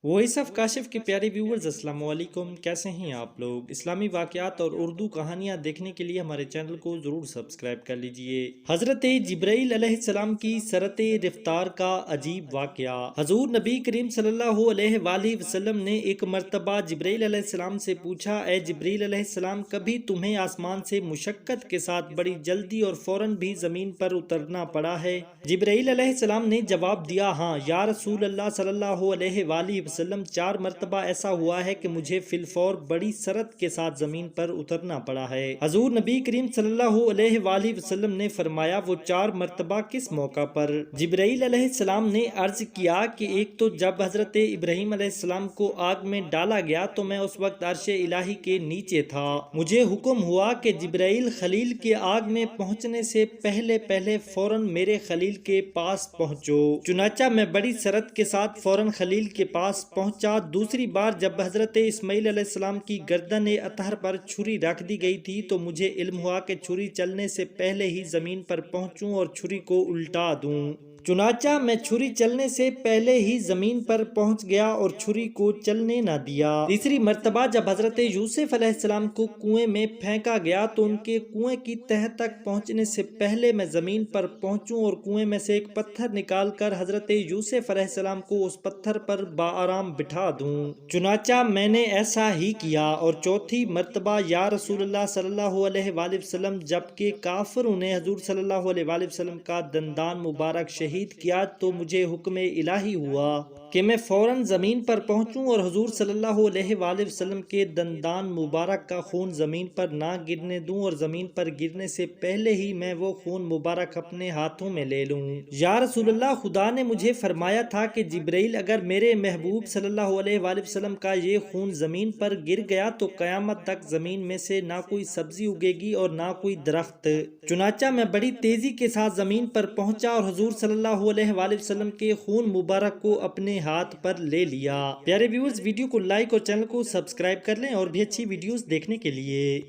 Voice of Kashif کے پیارے viewers, السلام علیکم، کیسے ہیں آپ لوگ؟ اسلامی واقعات اور اردو کہانیاں دیکھنے کے لیے ہمارے چینل کو ضرور سبسکرائب کر لیجئے۔ حضرت جبرائیل علیہ السلام کی سرت رفتار کا عجیب واقعہ۔ حضور نبی کریم صلی اللہ علیہ وآلہ وسلم نے ایک مرتبہ جبرائیل علیہ السلام سے پوچھا، اے جبرائیل علیہ السلام، کبھی تمہیں آسمان سے مشقت کے ساتھ بڑی جلدی اور فوراً بھی زمین پر اترنا پڑا ہے؟ جبرائیل علیہ السلام نے جواب دیا، ہاں یا رسول اللہ صلی اللہ علیہ وآلہ وسلم، 4 مرتبہ ایسا ہوا ہے کہ مجھے فی الفور بڑی سرعت کے ساتھ زمین پر اترنا پڑا ہے۔ حضور نبی کریم صلی اللہ علیہ وآلہ وسلم نے فرمایا، وہ 4 مرتبہ کس موقع پر؟ جبرائیل علیہ السلام نے عرض کیا کہ ایک تو جب حضرت ابراہیم علیہ السلام کو آگ میں ڈالا گیا تو میں اس وقت عرش الہی کے نیچے تھا، مجھے حکم ہوا کہ جبرائیل خلیل کے آگ میں پہنچنے سے پہلے فوراً میرے خلیل کے پاس پہنچو، چنانچہ میں بڑی سرعت کے ساتھ فوراً خلیل کے پاس پہنچا۔ دوسری بار جب حضرت اسماعیل علیہ السلام کی گردن اطہر پر چھری رکھ دی گئی تھی تو مجھے علم ہوا کہ چھری چلنے سے پہلے ہی زمین پر پہنچوں اور چھری کو الٹا دوں، چنانچہ میں چھری چلنے سے پہلے ہی زمین پر پہنچ گیا اور چھری کو چلنے نہ دیا۔ تیسری مرتبہ جب حضرت یوسف علیہ السلام کو کنویں میں پھینکا گیا تو ان کے کنویں کی تہہ تک پہنچنے سے پہلے میں زمین پر پہنچوں اور کنویں میں سے ایک پتھر نکال کر حضرت یوسف علیہ السلام کو اس پتھر پر بآرام بٹھا دوں، چنانچہ میں نے ایسا ہی کیا۔ اور چوتھی مرتبہ یا رسول اللہ صلی اللہ علیہ وآلہ وسلم، جبکہ کافروں نے حضور صلی اللہ علیہ وآلہ وسلم کا دندان مبارک شہید کیا تو مجھے حکم الہی ہوا کہ میں فوراً زمین پر پہنچوں اور حضور صلی اللہ علیہ وآلہ وسلم کے دندان مبارک کا خون زمین پر نہ گرنے دوں اور زمین پر گرنے سے پہلے ہی میں وہ خون مبارک اپنے ہاتھوں میں لے لوں۔ یا رسول اللہ، خدا نے مجھے فرمایا تھا کہ جبرائیل، اگر میرے محبوب صلی اللہ علیہ وآلہ وسلم کا یہ خون زمین پر گر گیا تو قیامت تک زمین میں سے نہ کوئی سبزی اگے گی اور نہ کوئی درخت۔ چنانچہ میں بڑی تیزی کے ساتھ زمین پر پہنچا اور حضور صلی اللہ علیہ وآلہ وسلم کے خون مبارک کو اپنے ہاتھ پر لے لیا۔ پیارے ویورز، ویڈیو کو لائک اور چینل کو سبسکرائب کر لیں اور بھی اچھی ویڈیوز دیکھنے کے لیے۔